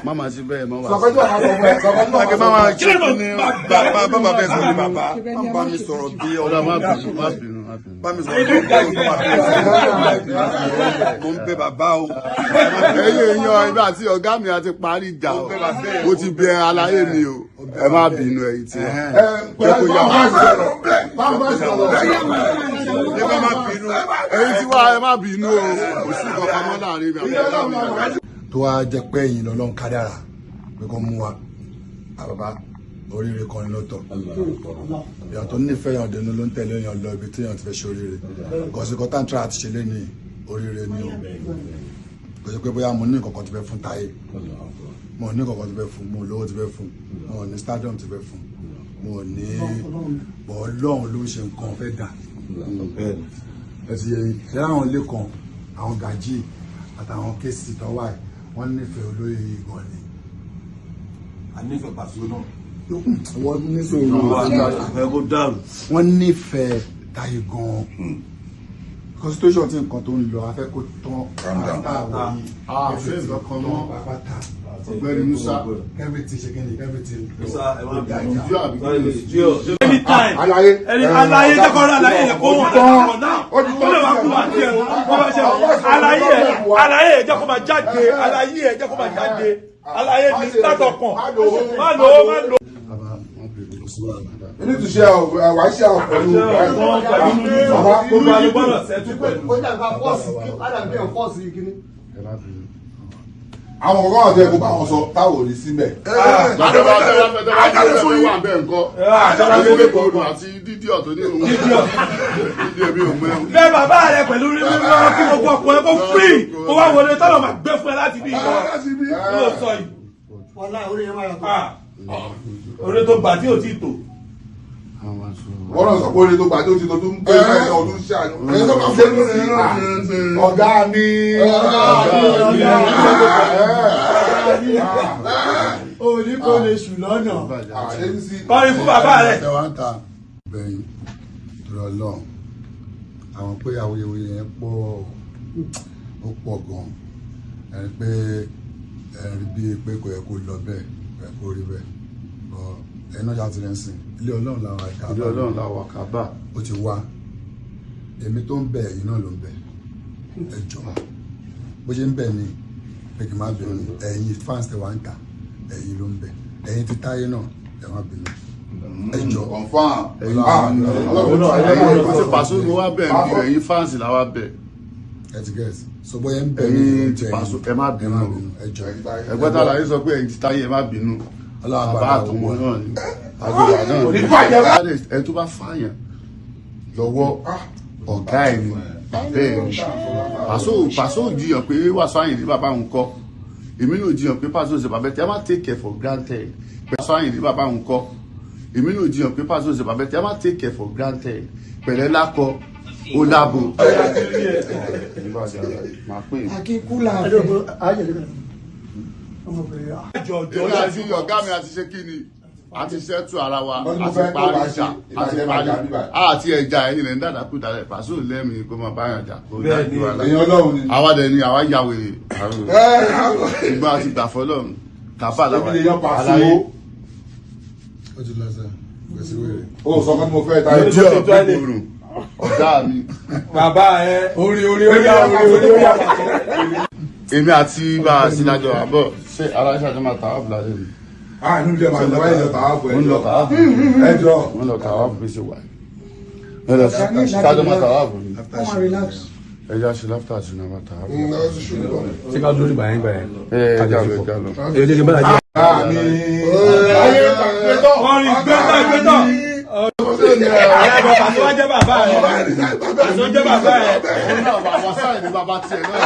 Mama ti bẹ́ẹ̀ mọ́ wá. Sọ̀kọ́jú mama ṣe ní bàbá bẹ́ẹ̀ sọ ní bàbá. Bá mi sọ̀rọ̀ bí ọ̀la má bínú. Bá mi sọ̀rọ̀ bí ọ̀la má bínú. Mo ń bẹ bàbá o. Ẹ̀yin èèyàn ibà àti ọ̀gá mi àti parí ìjà o. Mo ti bẹ aláyé mi o. Ẹ má bínú ẹ̀yin tí. Jẹ́ kó yá wa. Ẹ má bínú. Ẹ̀yin tí wá ẹ má bínú o. Kò sí kankan mọ́ láàrin mi àti ọ̀gá mi. Tó wá jẹ́ pé ẹ̀yin lọ́lọ́run kádàrá pé kó mú wa àbàbá oríire kan lọ́tọ̀ èèyàn tó nífẹ̀ẹ́ yàn dẹnu ló ń tẹ̀lé èèyàn lọ ibi tí èèyàn ti fẹ́ ṣe oríire gọ̀ọ́sìkọ́ táǹtà àti ṣe lé ní oríire ni o kò sí pé bóyá mo ní nǹkan ti fẹ́ fún Táyé mo ní nǹkan ti fẹ́ fún mo lówó ti fẹ́ fún mo ní stadium ti fẹ́ fún mo ní Ọlọ́run ló ń ṣe nǹkan fẹ́ dà ẹ ti yẹ ṣe àwọn ilé kan àwọn gàjí àtàwọn kéésì tó wà wọ́n nífẹ̀ẹ́ olóyè gan ni. A nífẹ̀ẹ́ Paso náà. Wọ́n nífẹ̀ẹ́ wọ́n nífẹ̀ẹ́ Táyé gan. Constitution tí nǹkan tó ń lọ afẹ́ kó tán àtàwọn yìí. Àfẹ́ ìlọ́kan mọ́ pàpàtà. Ọ̀gbẹ́ni Musa. Everything ṣe kíni everything. Àlàyé jẹ́kọ̀ọ́ àlàyé yẹ kó wọ́n lọ́kọ̀ náà. Ó lè wá kú àti ẹ̀rọ. Àlàyé jẹ́ kó máa jáde. Àlàyé jẹ́ kó máa jáde. Àlàyé ní látọkàn. Má lò ó. Ní ti ṣe àwa ṣe àwọn pẹ̀lú bàbá gbogbo alúgbọ́nà sẹ́tù pẹ̀lú. àwọn ọ̀gá ọ̀dẹ́ kó bá wọn sọ táwọn ò ní síbẹ̀. Àjálù fún ìwà bẹ́ẹ̀ nǹkan. Àjálù fún ìkọlù àti dídí ọ̀tọ̀ ní òun. Dídí ẹbí òun mẹ́rin. Bẹ́ẹ̀ bàbá rẹ̀ pẹ̀lú rí mímọ́ kí gbogbo ọkùnrin kó free kó wá wọlé tọ́lọ̀ máa gbé fún ẹ láti bí ìlọ. Kí ló sọ yìí? Orí tó gbà tí ò tí tò. Wọ́n náà sọ pé orí tó gbà tó ti tó ń pè é ọdún ṣáájú. Ọ̀gá mi. Òní kò lè ṣù lọ́nà. Kọrin fún bàbá rẹ̀. Bẹ́yìn dúró lọ́n àwọn pé awuyewuye yẹn pọ̀ ó pọ̀ gan ẹni pé ẹni bíi pé kò yẹ kó lọ bẹ́ẹ̀ kò yẹ kó rí bẹ́ẹ̀ ẹni náà ṣáà ti rẹ̀ ń sìn ilé Ọlọ́run làwọn àkàbà Ilé Ọlọ́run làwọn àkàbà ó ti wá èmi tó ń bẹ ẹ̀yin náà ló ń bẹ ẹ jọ bó ṣe ń bẹ ni pé kì í má bẹ̀rù ẹ̀yin fans tẹ wá ń ta ẹ̀yin ló ń bẹ ẹ̀yin ti Táyé náà ẹ má bínú ẹ jọ ẹ̀yin Paso ló wá bẹ̀ ní ẹ̀yin fans là wá bẹ̀. ẹ ti gẹ̀ẹ́sì so bóyá ń bẹ ẹ̀yin ti Paso ẹ má bínú ẹ jọ ẹgbẹ́ tá a láyé sọ pé ẹ̀yin ti Táyé ẹ má bínú bàbá àtọmọ náà ni àgbègbè náà ni ẹ tó bá fààyàn lọ́wọ́ ọ̀gá ẹ̀ ni bẹ́ẹ̀ ni Paso jiyàn pé Wasiu Ayinde bàbá òun kọ́ èmi náà jiyàn pé Paso ṣe bàbá tẹ ẹ má take care for granted Wasiu Ayinde bàbá òun kọ́ èmi náà jiyàn pé Paso ṣe bàbá tẹ ẹ má take care for granted pẹ̀lẹ́ lákọ ó lábo. akíkúlà èmi àti ọ̀gá mi àti ṣe kí ni àti ṣẹ́tù ara wa àti parí ìjà àti parí àti ẹja ẹ̀yìn lẹ́yìn dáadáa kú dáadáa Paso lẹ́mìí kó máa bá yàn jà kó dájú wa lára àwa dẹ̀ ni àwa ya wèrè ìgbà àti gbà fọlọ́run tàbá aláyé. ó ti lọ sẹ gbèsè wèrè. ó sọ pé mo fẹ́ Táyé. ìjọ ìgbòrò ọ̀gá mi. Bàbá ẹ orí èmi àti bá a sí lájọ àbọ̀ ṣé aláṣà tó máa tàwa bùlá lẹ́nu. Inú ilé máa ń lọ ẹ̀jọ̀ tàwa bọ̀ wọ́n lọ tàwa bù ẹ̀jọ̀. wọ́n lọ tàwa bù bí ṣe wà. wọ́n lọ sájọ́ máa tàwa bù ní. ẹja ṣe láfíà sí náà máa tàwa bù. ṣé ká lórí bàyẹn gbàyẹn. ẹja lọ. èyí jẹ́ kí n bá dàjẹ́. Orin gbẹ́tọ̀. Paso wá jẹ́ bàbá rẹ̀. Paso jẹ́ bàbá rẹ̀. Bàbá tiẹ̀ náà.